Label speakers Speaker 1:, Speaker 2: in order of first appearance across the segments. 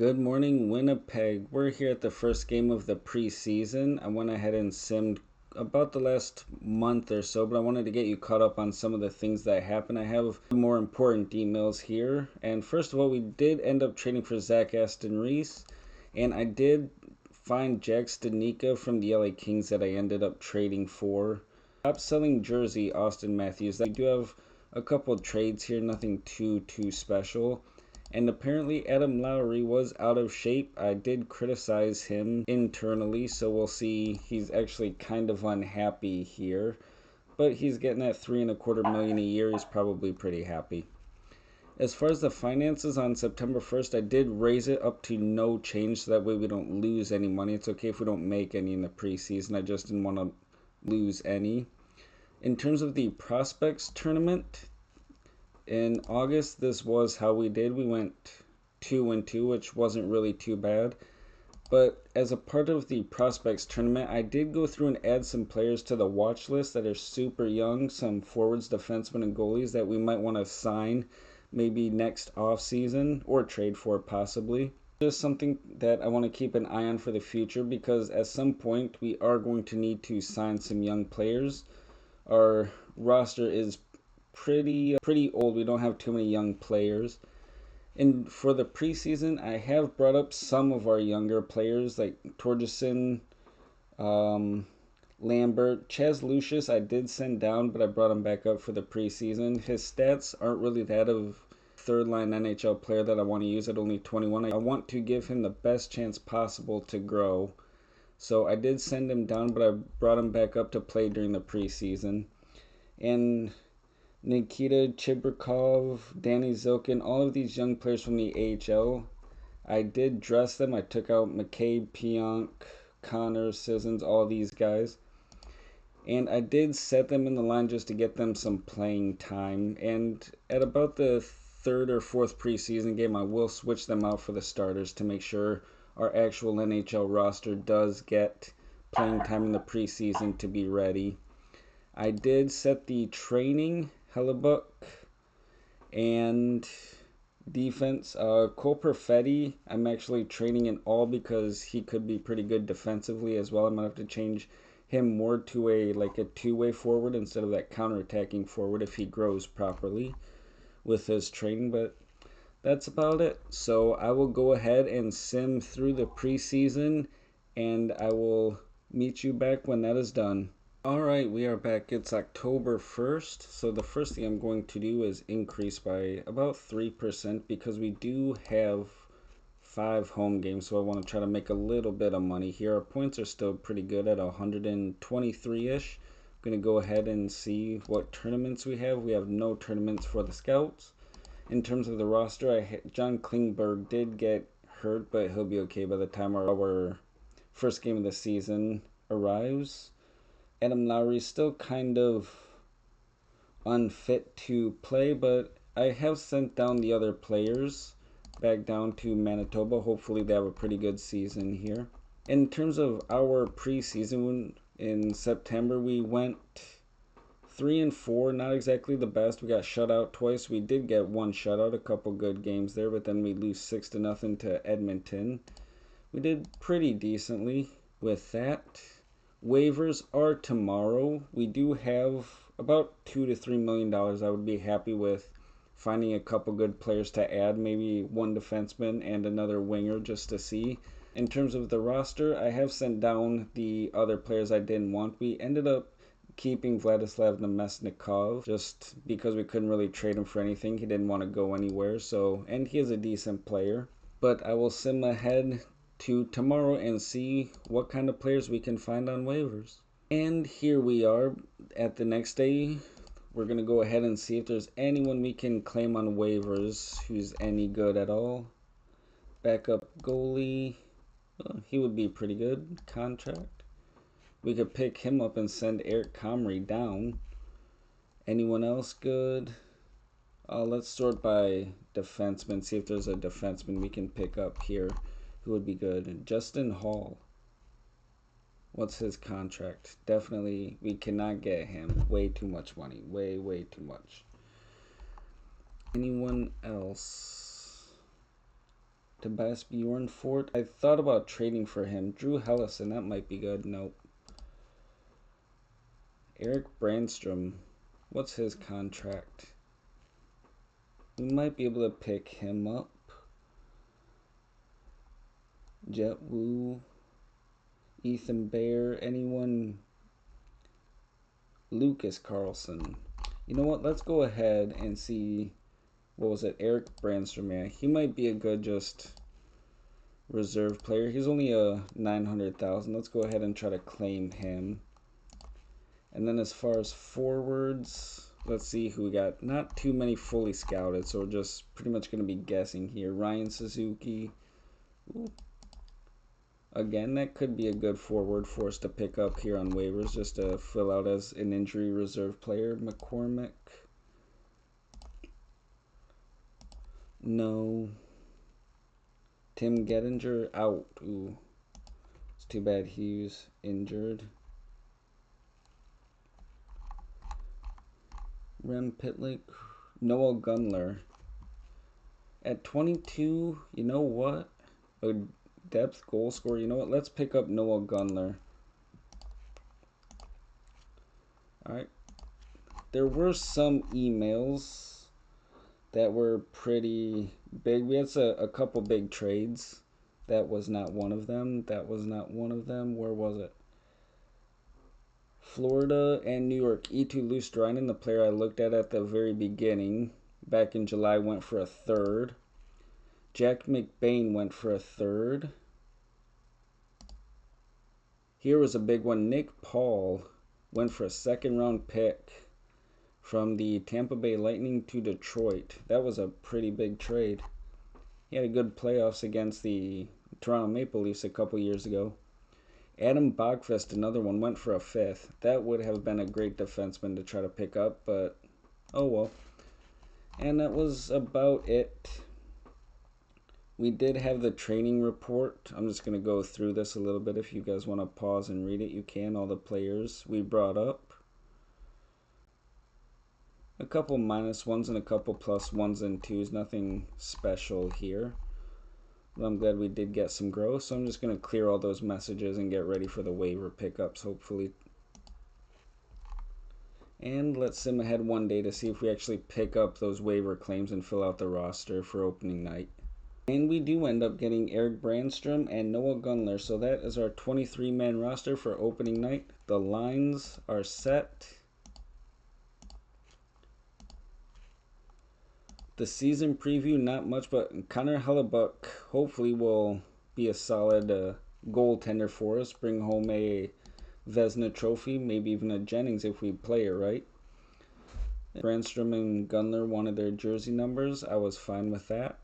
Speaker 1: Good morning, Winnipeg. We're here at the first game of the preseason. I went ahead and simmed about the last month or so, but I wanted to get you caught up on some of the things that happened. I have more important emails here. And first of all, we did end up trading for Zach Aston Reese, and I did find Jack Stanika from the LA Kings that I ended up trading for. Top selling jersey, Austin Matthews. We do have a couple of trades here, nothing too special. And apparently Adam Lowry was out of shape. I did criticize him internally, so we'll see. He's actually kind of unhappy here. But he's getting that $3.25 million a year. He's probably pretty happy. As far as the finances on September 1st, I did raise it up to no change, so that way we don't lose any money. It's okay if we don't make any in the preseason. I just didn't want to lose any. In terms of the prospects tournament, in August, this was how we did. We went 2-2, which wasn't really too bad. But as a part of the prospects tournament, I did go through and add some players to the watch list that are super young, some forwards, defensemen, and goalies that we might want to sign maybe next off season or trade for possibly. Just something that I want to keep an eye on for the future, because at some point we are going to need to sign some young players. Our roster is pretty old. We don't have too many young players. And for the preseason, I have brought up some of our younger players like Torgerson, Lambert, Chaz Lucius. I did send down, but I brought him back up for the preseason. His stats aren't really that of third line NHL player that I want to use at only 21. I want to give him the best chance possible to grow. So I did send him down, but I brought him back up to play during the preseason. And Nikita Chibrikov, Danny Zilkin, all of these young players from the AHL, I did dress them. I took out McCabe, Pionk, Connor, Sissons, all these guys. And I did set them in the line just to get them some playing time. And at about the third or fourth preseason game, I will switch them out for the starters to make sure our actual NHL roster does get playing time in the preseason to be ready. I did set the training Hellebuck and defense. Cole Perfetti, I'm actually training in all because he could be pretty good defensively as well. I might have to change him more to a two-way forward instead of that counter-attacking forward if he grows properly with his training. But that's about it. So I will go ahead and sim through the preseason, and I will meet you back when that is done. Alright, we are back. It's October 1st, so the first thing I'm going to do is increase by about 3% because we do have 5 home games, so I want to try to make a little bit of money here. Our points are still pretty good at 123-ish. I'm going to go ahead and see what tournaments we have. We have no tournaments for the Scouts. In terms of the roster, John Klingberg did get hurt, but he'll be okay by the time our first game of the season arrives. Adam Lowry is still kind of unfit to play, but I have sent down the other players back down to Manitoba. Hopefully they have a pretty good season here. In terms of our preseason, in September we went 3-4, not exactly the best. We got shut out twice. We did get one shutout, a couple good games there, but then we lose 6-0 to Edmonton. We did pretty decently with that. Waivers are tomorrow. We do have about $2 to $3 million. I would be happy with finding a couple good players to add, maybe one defenseman and another winger just to see. In terms of the roster, I have sent down the other players I didn't want. We ended up keeping Vladislav Nemesnikov just because we couldn't really trade him for anything. He didn't want to go anywhere, and he is a decent player. But I will sim ahead to tomorrow and see what kind of players we can find on waivers. And here we are at the next day. We're going to go ahead and see if there's anyone we can claim on waivers who's any good at all. Backup goalie, he would be pretty good. Contract, we could pick him up and send Eric Comrie down. Anyone else good? Let's sort by defenseman, see if there's a defenseman we can pick up here who would be good. Justin Hall. What's his contract? Definitely, we cannot get him. Way too much money. Way too much. Anyone else? Tobias Bjornfort. I thought about trading for him. Drew Hellison, that might be good. Nope. Eric Brandstrom. What's his contract? We might be able to pick him up. Jet Wu. Ethan Bear. Anyone? Lucas Carlson. You know what? Let's go ahead and see. What was it? Eric Brandstrom. Yeah, he might be a good just reserve player. He's only a 900,000. Let's go ahead and try to claim him. And then as far as forwards, let's see who we got. Not too many fully scouted, so we're just pretty much going to be guessing here. Ryan Suzuki. Ooh. Again, that could be a good forward for us to pick up here on waivers just to fill out as an injury reserve player. McCormick. No. Tim Gettinger out. Ooh. It's too bad he's injured. Rem Pitlick. Noah Gunler. At 22, you know what? A depth goal scorer. You know what? Let's pick up Noah Gunler. Alright. There were some emails that were pretty big. We had a couple big trades. That was not one of them. That was not one of them. Where was it? Florida and New York. E2 Lustrainen, the player I looked at the very beginning, back in July, went for a third. Jack McBain went for a third. Here was a big one. Nick Paul went for a second-round pick from the Tampa Bay Lightning to Detroit. That was a pretty big trade. He had a good playoffs against the Toronto Maple Leafs a couple years ago. Adam Bogfest, another one, went for a fifth. That would have been a great defenseman to try to pick up, but oh well. And that was about it. We did have the training report. I'm just going to go through this a little bit. If you guys want to pause and read it, you can. All the players we brought up. A couple minus ones and a couple plus ones and twos. Nothing special here. But I'm glad we did get some growth. So I'm just going to clear all those messages and get ready for the waiver pickups, hopefully. And let's sim ahead one day to see if we actually pick up those waiver claims and fill out the roster for opening night. And we do end up getting Eric Brandstrom and Noah Gunler. So that is our 23-man roster for opening night. The lines are set. The season preview, not much, but Connor Hellebuck hopefully will be a solid goaltender for us. Bring home a Vezina trophy, maybe even a Jennings if we play it right. Brandstrom and Gunler wanted their jersey numbers. I was fine with that.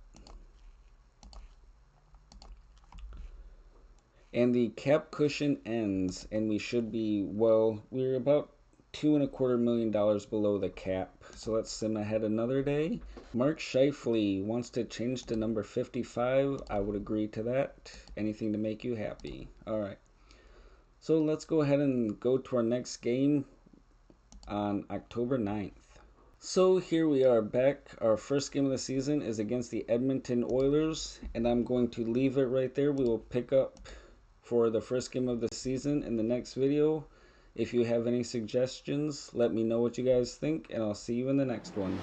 Speaker 1: And the cap cushion ends, and we should be, well, we're about $2.25 million below the cap. So let's sim ahead another day. Mark Scheifele wants to change to number 55. I would agree to that. Anything to make you happy. All right. So let's go ahead and go to our next game on October 9th. So here we are back. Our first game of the season is against the Edmonton Oilers, and I'm going to leave it right there. We will pick up for the first game of the season in the next video. If you have any suggestions, let me know what you guys think, and I'll see you in the next one.